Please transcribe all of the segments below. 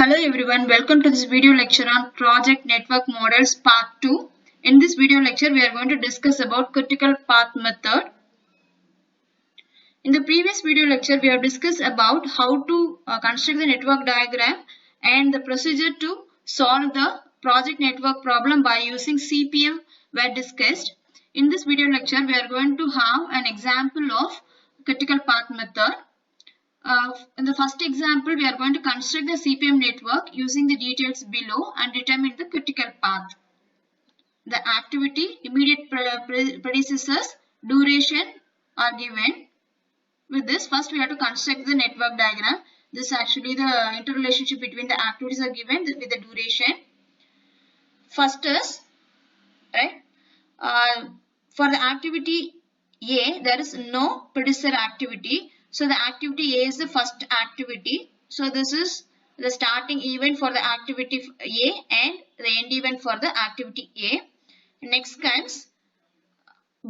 Hello everyone, welcome to this video lecture on Project Network Models Part 2. In this video lecture, we are going to discuss about critical path method. In the previous video lecture, we have discussed about how to construct the network diagram and the procedure to solve the project network problem by using CPM were discussed. In this video lecture, we are going to have an example of critical path method. In the first example, we are going to construct the CPM network using the details below and determine the critical path. The activity, immediate predecessors, duration are given. With this, first we have to construct the network diagram. This actually the interrelationship between the activities are given with the duration. First is, right, for the activity A, there is no predecessor activity. So the activity A is the first activity. So this is the starting event for the activity A and the end event for the activity A. Next comes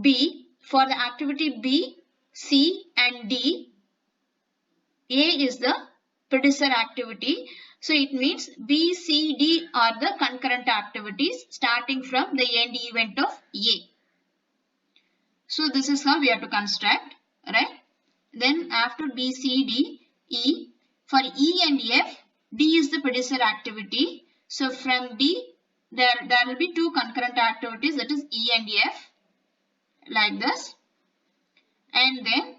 B. For the activity B, C and D, A is the predecessor activity. So it means B, C, D are the concurrent activities starting from the end event of A. So this is how we have to construct, right? Then after B, C, D, E. For E and F, D is the predecessor activity. So from D, there will be two concurrent activities, that is E and F, like this. And then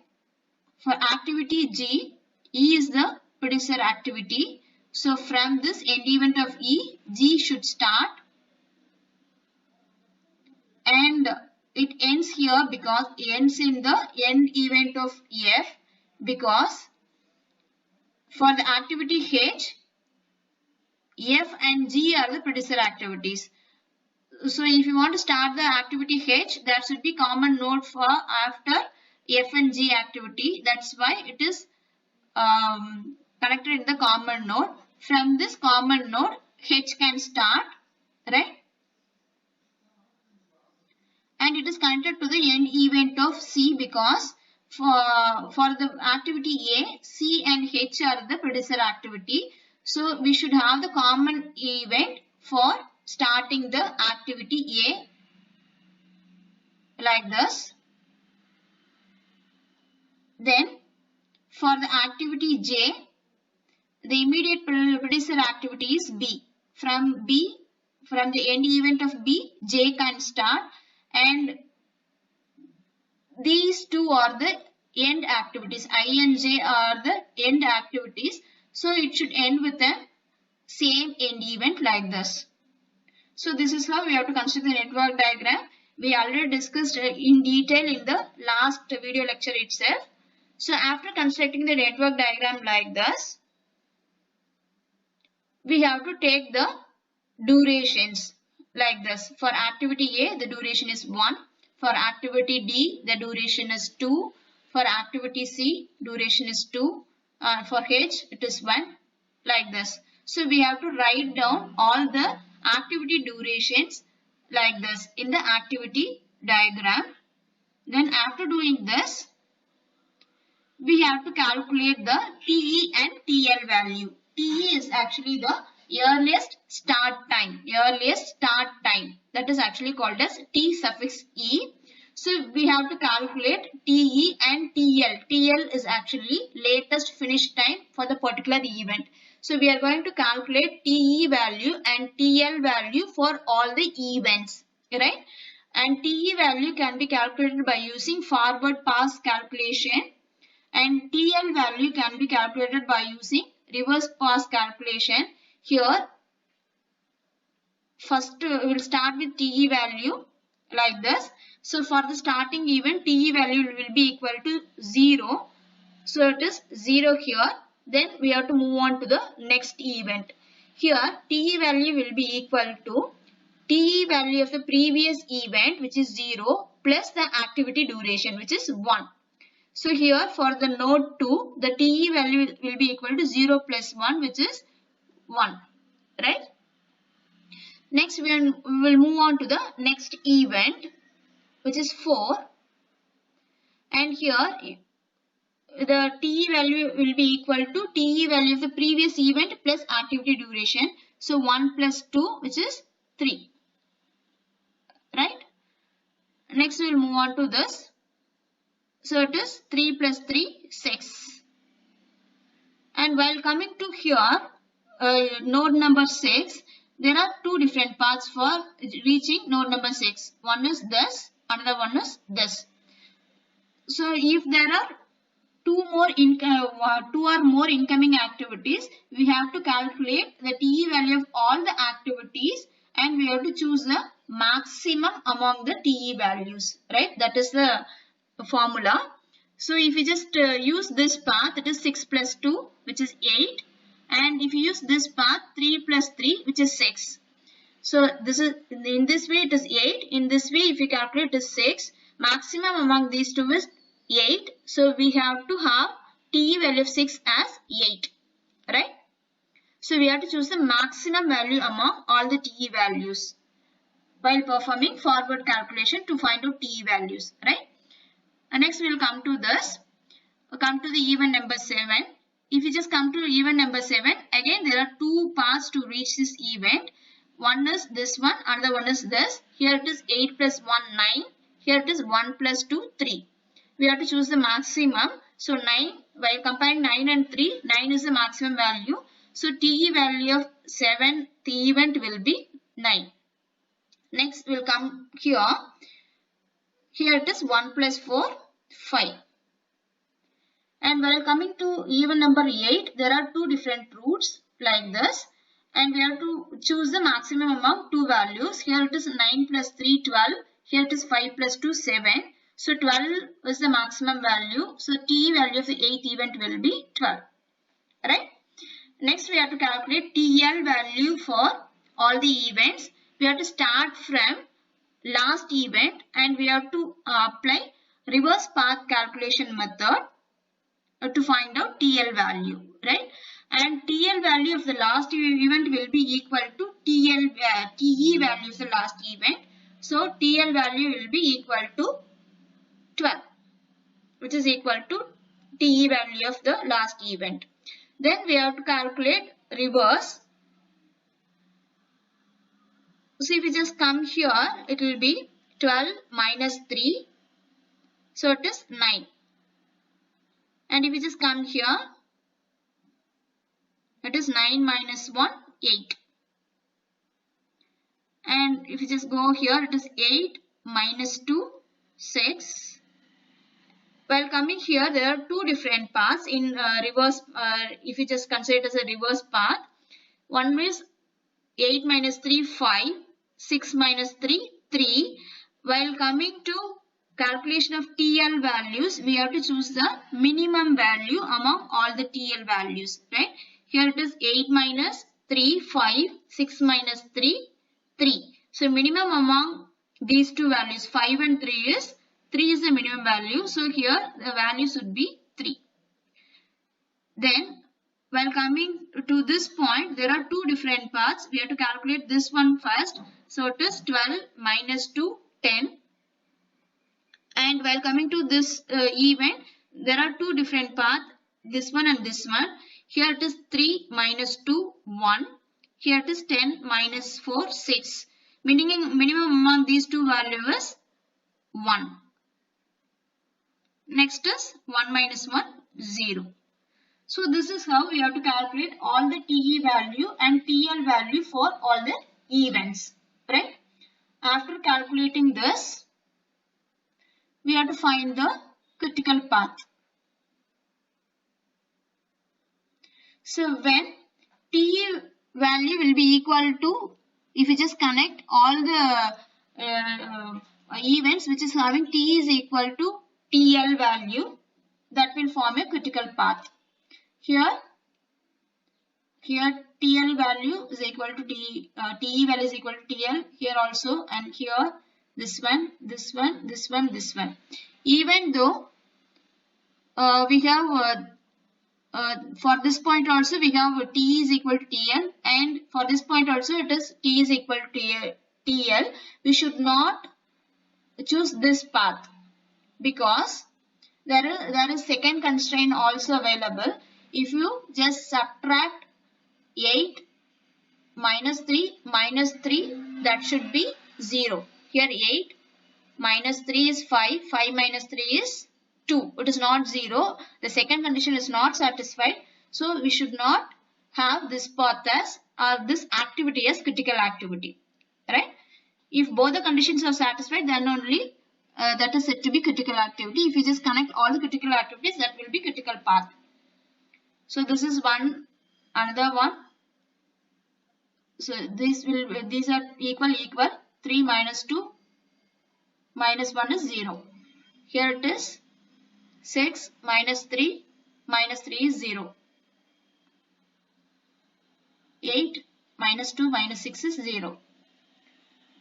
for activity G, E is the predecessor activity. So from this end event of E, G should start. And it ends here because it ends in the end event of F, because for the activity H, F and G are the predecessor activities. So if you want to start the activity H, there should be common node for after F and G activity. That's why it is connected in the common node. From this common node, H can start, right? And it is connected to the end event of C because for the activity A, C and H are the predecessor activity. So we should have the common event for starting the activity A, like this. Then for the activity J, the immediate predecessor activity is B. From the end event of B, J can start. And these two are the end activities. I and J are the end activities. So it should end with the same end event like this. So this is how we have to construct the network diagram. We already discussed in detail in the last video lecture itself. So after constructing the network diagram like this, we have to take the durations. Like this. For activity A, the duration is 1. For activity D, the duration is 2. For activity C, duration is 2. For H, it is 1. Like this. So we have to write down all the activity durations like this in the activity diagram. Then after doing this, we have to calculate the TE and TL value. TE is actually the earliest start time. That is actually called as T suffix E. So we have to calculate TE and TL. TL is actually latest finish time for the particular event. So we are going to calculate TE value and TL value for all the events, right? And TE value can be calculated by using forward pass calculation, and TL value can be calculated by using reverse pass calculation. Here, first we will start with TE value like this. So for the starting event, TE value will be equal to 0. So it is 0 here. Then we have to move on to the next event. Here, TE value will be equal to TE value of the previous event, which is 0, plus the activity duration, which is 1. So here for the node 2, the TE value will be equal to 0 plus 1, which is 1. Right? Next we will move on to the next event, which is 4. And here the TE value will be equal to TE value of the previous event plus activity duration. So 1 plus 2, which is 3. Right? Next we will move on to this. So it is 3 plus 3, 6. And while coming to here, node number 6, there are two different paths for reaching node number 6. One is this, another one is this. So if there are two or more incoming activities, we have to calculate the TE value of all the activities and we have to choose the maximum among the TE values, right? That is the formula. So if you just use this path, it is 6 plus 2, which is 8. And if you use this path, 3 plus 3, which is 6. So this is, in this way it is 8. In this way, if you calculate, it is 6. Maximum among these two is 8. So we have to have TE value of 6 as 8. Right? So we have to choose the maximum value among all the TE values while performing forward calculation to find out TE values. Right? And next we will come to this. We'll come to the event number 7. If you just come to event number 7, again there are two paths to reach this event. One is this one, another one is this. Here it is 8 plus 1, 9. Here it is 1 plus 2, 3. We have to choose the maximum. So 9, while comparing 9 and 3, 9 is the maximum value. So TE value of 7th event will be 9. Next we will come here. Here it is 1 plus 4, 5. And while coming to event number 8, there are two different routes like this. And we have to choose the maximum among two values. Here it is 9 plus 3, 12. Here it is 5 plus 2, 7. So 12 is the maximum value. So TE value of the 8th event will be 12. Right? Next we have to calculate TL value for all the events. We have to start from last event and we have to apply reverse path calculation method to find out TL value. Right? And TL value of the last event will be equal to TE value of the last event. So TL value will be equal to 12, which is equal to TE value of the last event. Then we have to calculate reverse. So if we just come here, it will be 12 minus 3. So it is 9. And if we just come here, it is 9 minus 1, 8. And if you just go here, it is 8 minus 2, 6. While coming here, there are two different paths in reverse. If you just consider it as a reverse path, one is 8 minus 3, 5. 6 minus 3, 3. While coming to calculation of TL values, we have to choose the minimum value among all the TL values. Right? Here it is 8 minus 3, 5. 6 minus 3, 3. So minimum among these two values, 5 and 3 is, 3 is the minimum value. So here the value should be 3. Then while coming to this point, there are two different paths. We have to calculate this one first. So it is 12 minus 2, 10. And while coming to this event, there are two different paths. This one and this one. Here it is 3 minus 2, 1. Here it is 10 minus 4, 6. Meaning minimum among these two values is 1. Next is 1 minus 1, 0. So this is how we have to calculate all the TE value and TL value for all the events. Right? After calculating this, we have to find the critical path. So when TE value will be equal to, if you just connect all the events which is having T is equal to TL value, that will form a critical path. Here TL value is equal to TE value is equal to TL. Here also, and here this one, this one, this one, this one. Even though we have for this point also we have T is equal to TL, and for this point also it is T is equal to TL. We should not choose this path because there is second constraint also available. If you just subtract 8 minus 3, that should be 0. Here 8 minus 3 is 5, 5 minus 3 is 2. It is not 0. The second condition is not satisfied. So we should not have this path as or this activity as critical activity. Right? If both the conditions are satisfied, then only that is said to be critical activity. If you just connect all the critical activities, that will be critical path. So this is another one. So these are equal. 3 minus 2 minus 1 is 0. Here it is 6 minus 3 is 0. 8 minus 2 minus 6 is 0.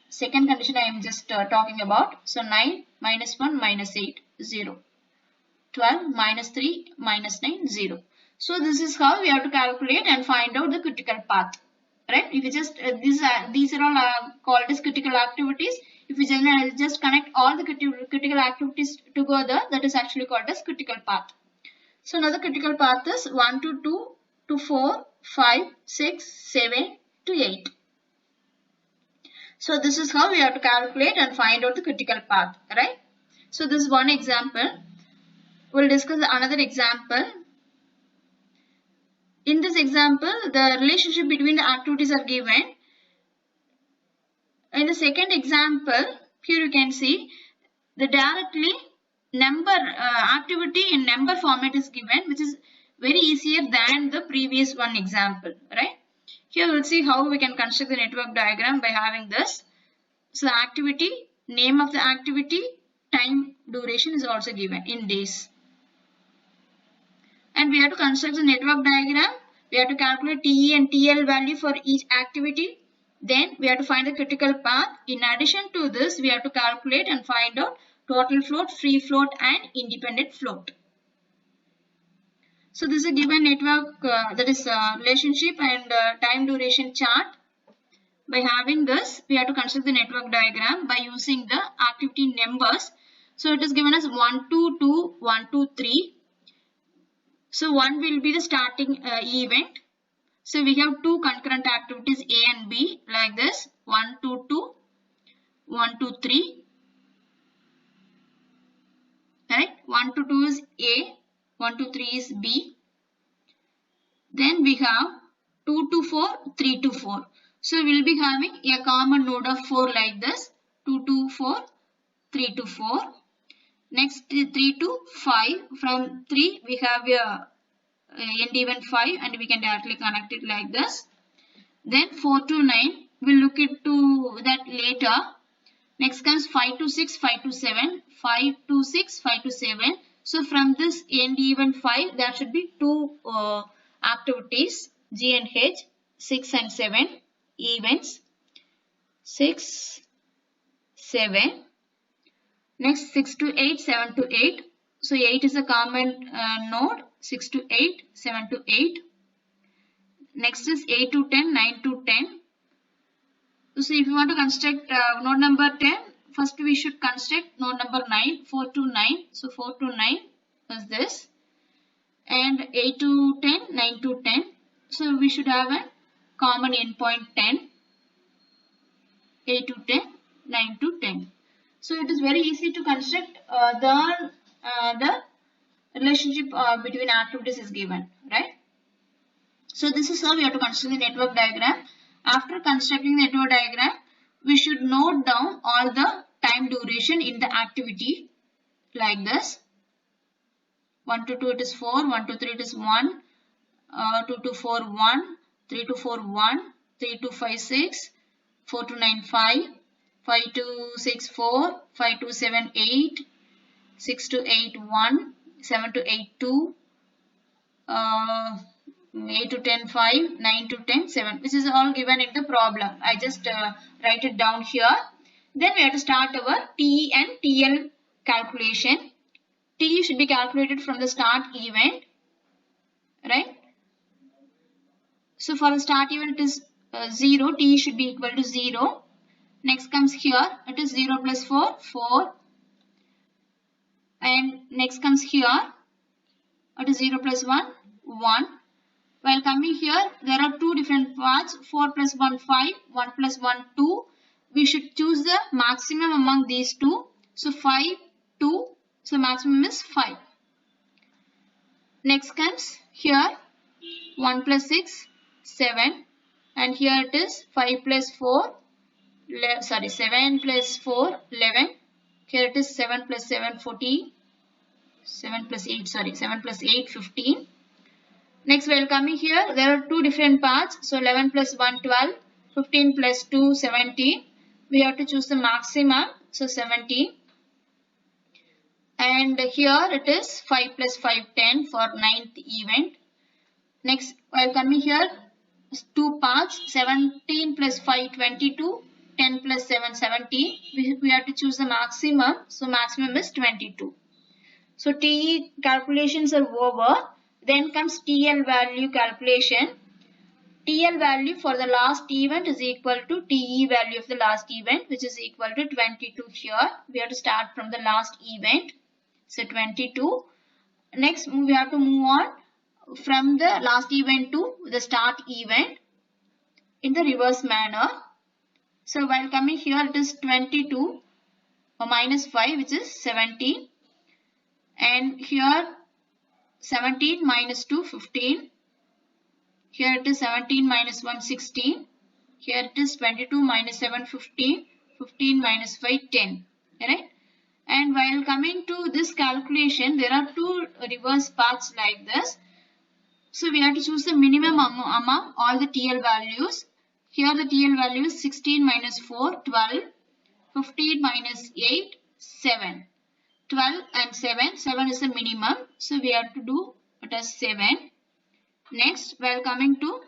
Second condition I am just talking about. So 9 minus 1 minus 8, 0. 12 minus 3 minus 9, 0. So this is how we have to calculate and find out the critical path. Right? If you just these are all called as critical activities. If you just connect all the critical activities together, that is actually called as critical path. So now the critical path is 1 to 2 to 4, 5, 6, 7 to 8. So this is how we have to calculate and find out the critical path, right? So this is one example. We'll discuss another example. In this example, the relationship between the activities are given. In the second example, here you can see the directly number activity in number format is given, which is very easier than the previous one example, right? Here we'll see how we can construct the network diagram by having this. So the activity, name of the activity, time duration is also given in days. And we have to construct the network diagram. We have to calculate TE and TL value for each activity. Then we have to find the critical path. In addition to this, we have to calculate and find out total float, free float and independent float. So this is a given network that is relationship and time duration chart. By having this, we have to construct the network diagram by using the activity numbers. So it is given as 1, 2, 2, 1, 2, 3. So 1 will be the starting event. So we have two concurrent activities A and B like this. 1, 2, 2, 1, 2, 3. Right? 1 to 2 is A. 1 to 3 is B. Then we have 2 to 4, 3 to 4. So we will be having a common node of 4 like this. 2 to 4, 3 to 4. Next 3 to 5. From 3 we have a end event 5 and we can directly connect it like this. Then 4 to 9. We'll look into that later. Next comes 5 to 6, 5 to 7. 5 to 6, 5 to 7. So from this end event 5, there should be two activities G and H, 6 and 7 events. 6, 7. Next 6 to 8, 7 to 8. So 8 is a common node. 6 to 8, 7 to 8. Next is 8 to 10, 9 to 10. So if you want to construct node number 10, first we should construct node number 9, 4 to 9. So 4 to 9 is this. And 8 to 10, 9 to 10. So we should have a common endpoint 10. 8 to 10, 9 to 10. So it is very easy to construct the relationship between activities is given, right? So this is how we have to construct the network diagram. After constructing the network diagram, we should note down all the time duration in the activity like this. 1 to 2 it is 4, 1 to 3 it is 1, 2 to 4 1, 3 to 4 1, 3 to 5 6, 4 to 9 5, 5 to 6 4, 5 to 7 8, 6 to 8 1, 7 to 8 2, 8 to 10 5, 9 to 10 7. This is all given in the problem. I just write it down here. Then we have to start our TE and TL calculation. TE should be calculated from the start event, right? So for the start event it is 0. TE should be equal to 0. Next comes here, it is 0 plus 4, 4. And next comes here, it is 0 plus 1, 1. While coming here, there are two different paths, 4 plus 1, 5, 1 plus 1, 2. We should choose the maximum among these two. So 5, 2, so maximum is 5. Next comes here, 1 plus 6, 7. And here it is 5 plus 4, 7 plus 4, 11. Here it is 7 plus 7, 14. 7 plus 8, 15. Next, while coming here, there are two different paths. So 11 plus 1, 12. 15 plus 2, 17. We have to choose the maximum. So 17. And here it is 5 plus 5, 10 for 9th event. Next, while coming here, two paths. 17 plus 5, 22. 10 plus 7, 17. We have to choose the maximum. So maximum is 22. So TE calculations are over. Then comes TL value calculation. TL value for the last event is equal to TE value of the last event, which is equal to 22 here. We have to start from the last event. So 22. Next we have to move on from the last event to the start event in the reverse manner. So while coming here, it is 22 minus 5, which is 17. And here 17 minus 2, 15. Here it is 17 minus 1, 16. Here it is 22 minus 7, 15. 15 minus 5, 10. Alright. And while coming to this calculation, there are two reverse paths like this. So we have to choose the minimum among all the TL values. Here the TL value is 16 minus 4, 12. 15 minus 8, 7. 12 and 7. 7 is the minimum. So we have to do it as 7. Next, while coming to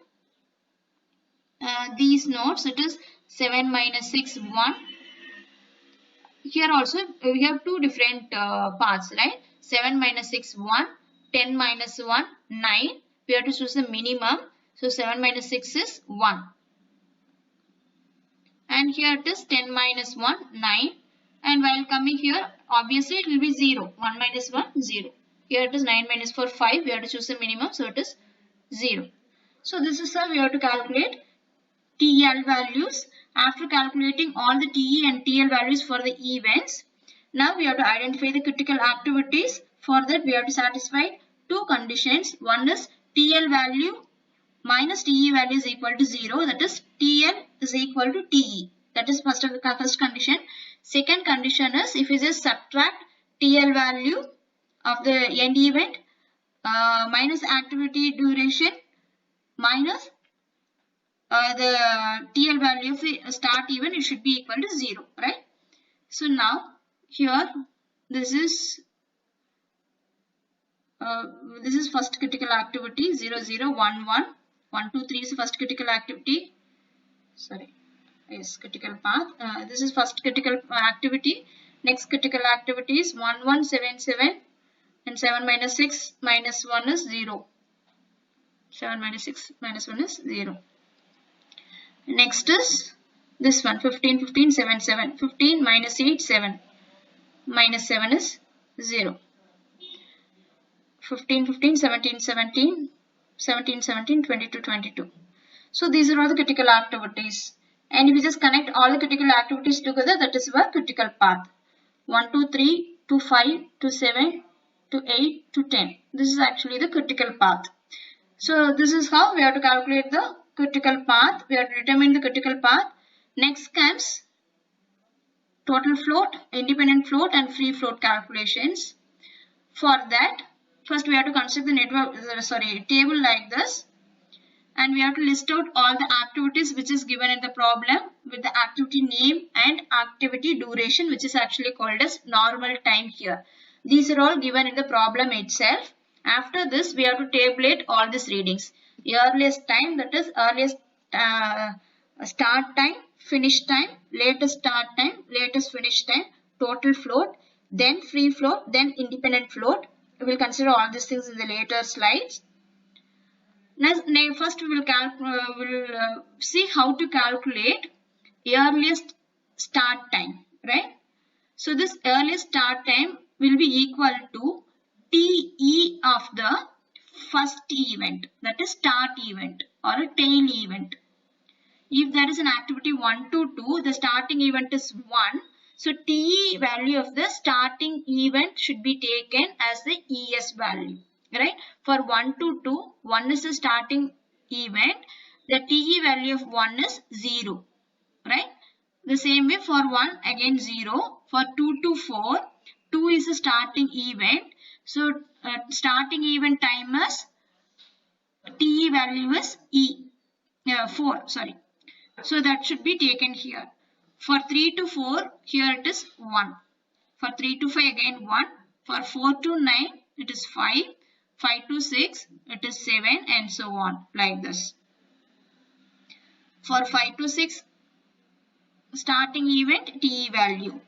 these nodes, it is 7 minus 6, 1. Here also we have two different paths, right? 7 minus 6, 1. 10 minus 1, 9. We have to choose the minimum. So 7 minus 6 is 1. And here it is 10 minus 1, 9. And while coming here, obviously it will be 0. 1 minus 1, 0. Here it is 9 minus 4, 5. We have to choose the minimum. So it is 0. So this is how we have to calculate TL values. After calculating all the TE and TL values for the events, now we have to identify the critical activities. For that, we have to satisfy two conditions. One is TL value minus TE value is equal to 0. That is TL is equal to TE. That is first condition. Second condition is if you just subtract TL value of the end event minus activity duration minus the TL value of the start event, it should be equal to 0, right? So now here this is first critical activity 0, 0, 1, 1, 1, 2, 3 is the first critical activity. Critical path. This is first critical activity. Next critical activity is 1, 1, 7, 7 and 7 minus 6 minus 1 is 0. 7 minus 6 minus 1 is 0. Next is this one 15, 15, 7, 7. 15 minus 8, 7. Minus 7 is 0. 15, 15, 17, 17. 17, 17, 22, 22. So these are all the critical activities. And if you just connect all the critical activities together, that is our critical path. 1, 2, 3, to 5, to 7, to 8, to 10. This is actually the critical path. So this is how we have to calculate the critical path. We have to determine the critical path. Next comes total float, independent float and free float calculations. For that, first we have to construct the table like this. And we have to list out all the activities which is given in the problem with the activity name and activity duration, which is actually called as normal time here. These are all given in the problem itself. After this, we have to tabulate all these readings. Earliest time, that is earliest start time, finish time, latest start time, latest finish time, total float, then free float, then independent float. We will consider all these things in the later slides. First, we will see how to calculate earliest start time, right? So this earliest start time will be equal to TE of the first event, that is start event or a tail event. If there is an activity 1 to 2, the starting event is 1. So TE value of the starting event should be taken as the ES value. Right? For 1 to 2, 1 is the starting event. The TE value of 1 is 0. Right? The same way for 1 again 0. For 2 to 4, 2 is the starting event. So starting event time is TE value is 4. Sorry. So that should be taken here. For 3 to 4, here it is 1. For 3 to 5 again 1. For 4 to 9, it is 5. 5 to 6, it is 7 and so on like this. For 5 to 6, starting event TE value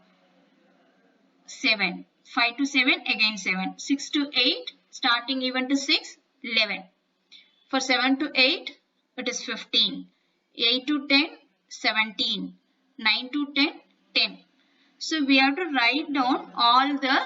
7. 5 to 7 again 7. 6 to 8, starting event is 6, 11. For 7 to 8, it is 15. 8 to 10, 17. 9 to 10, 10. So we have to write down all the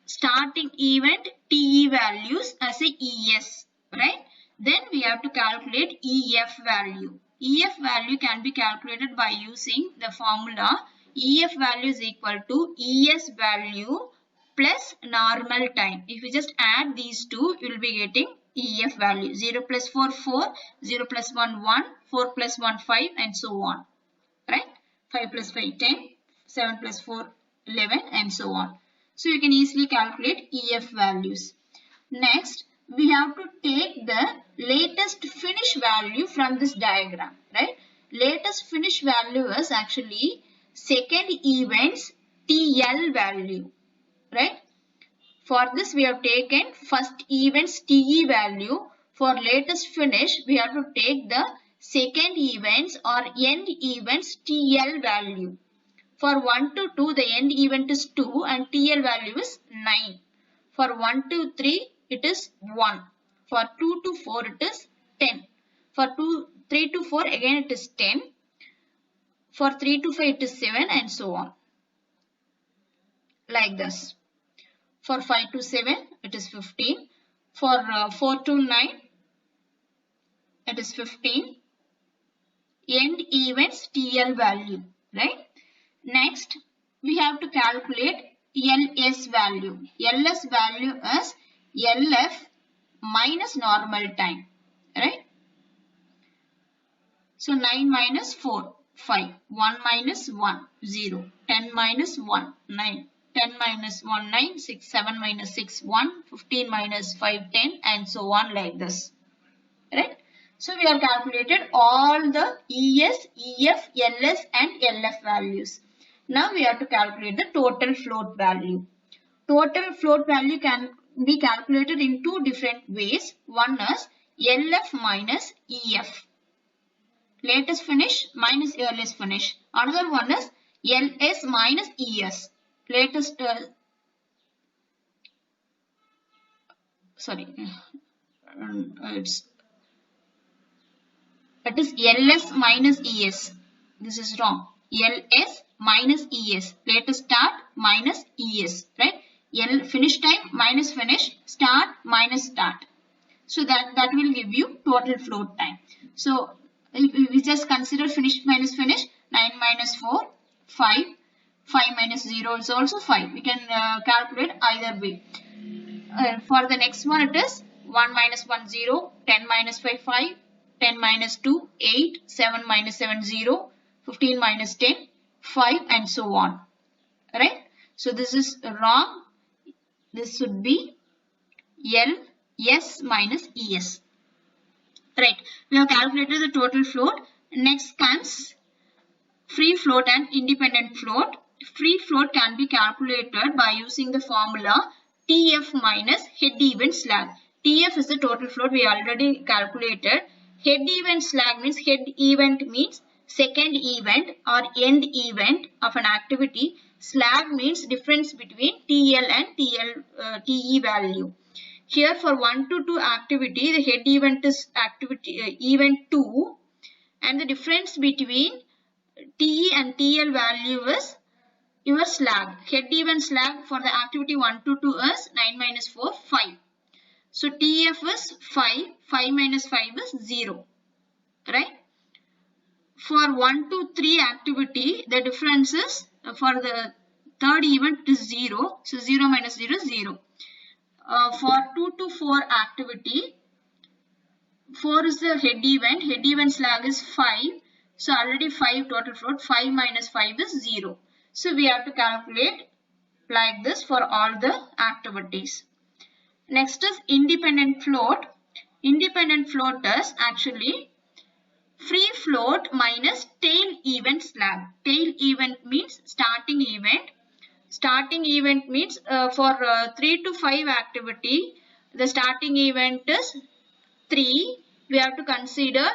starting event TE values as a ES, right? Then we have to calculate EF value. EF value can be calculated by using the formula EF value is equal to ES value plus normal time. If you just add these two, you will be getting EF value. 0 plus 4, 4, 0 plus 1, 1, 4 plus 1, 5 and so on. Right? 5 plus 5, 10, 7 plus 4, 11 and so on. So you can easily calculate EF values. Next, we have to take the latest finish value from this diagram. Right? Latest finish value is actually second event's TL value. Right? For this we have taken first event's TE value. For latest finish we have to take the second event's or end event's TL value. For 1 to 2 the end event is 2 and TL value is 9. For 1 to 3 it is 1. For 2 to 4 it is 10. For 3 to 4 again it is 10. For 3 to 5 it is 7 and so on. Like this. For 5 to 7 it is 15. For 4 to 9 it is 15. End events TL value. Right? Next we have to calculate LS value. LS value is LF minus normal time. Right? So 9 minus 4, 5. 1 minus 1, 0. 10 minus 1, 9. 10 minus 1, 9. 6, 7 minus 6, 1. 15 minus 5, 10 and so on like this. Right? So we have calculated all the ES, EF, LS and LF values. Now we have to calculate the total float value. Total float value can be calculated in two different ways. One is LF minus EF. Latest finish minus earliest finish. Another one is LS minus ES. Latest, it is LS minus ES. This is wrong. LS minus ES. Latest start minus ES. Right? Finish time minus finish. Start minus start. So that will give you total float time. So if we just consider finish minus finish. 9 minus 4, 5. 5 minus 0 is also 5. We can calculate either way. For the next one it is 1 minus 1, 0. 10 minus 5, 5. 10 minus 2, 8. 7 minus 7, 0. 15 minus 10, 5 and so on. Right? So this is wrong. This should be LS minus ES. Right. We have calculated the total float. Next comes free float and independent float. Free float can be calculated by using the formula TF minus head event slag. TF is the total float we already calculated. Head event slag means head event means second event or end event of an activity. Slag means difference between TL and TE value. Here for 1 to 2 activity, the head event is event 2 and the difference between TE and TL value is your slag, head event slag for the activity 1 to 2 is 9 minus 4, 5. So TF is 5, 5 minus 5 is 0, right? For 1 to 3 activity, the difference is for the third event is 0. So 0 minus 0 is 0. For 2 to 4 activity, 4 is the head event slag is 5. So already 5 total float, 5 minus 5 is 0. So we have to calculate like this for all the activities. Next is independent float. Independent float is actually free float minus tail event slag. Tail event means starting event. Starting event means for 3 to 5 activity, the starting event is 3. We have to consider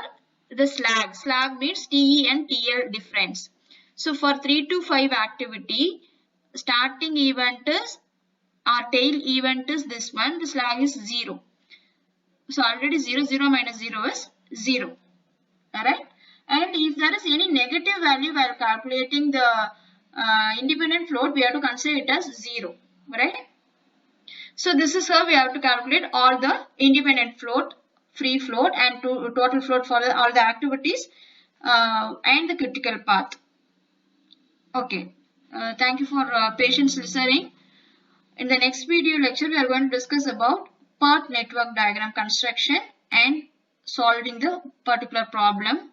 the slag. Slag means TE and TL difference. So for 3 to 5 activity, starting event is our tail event is this one. The slag is 0. So already 0, 0 minus 0 is 0. Alright. And if there is any negative value while calculating the independent float, we have to consider it as 0. Right. So this is how we have to calculate all the independent float, free float and total float for all the activities and the critical path. Okay. Thank you for patience listening. In the next video lecture, we are going to discuss about path network diagram construction and solving the particular problem.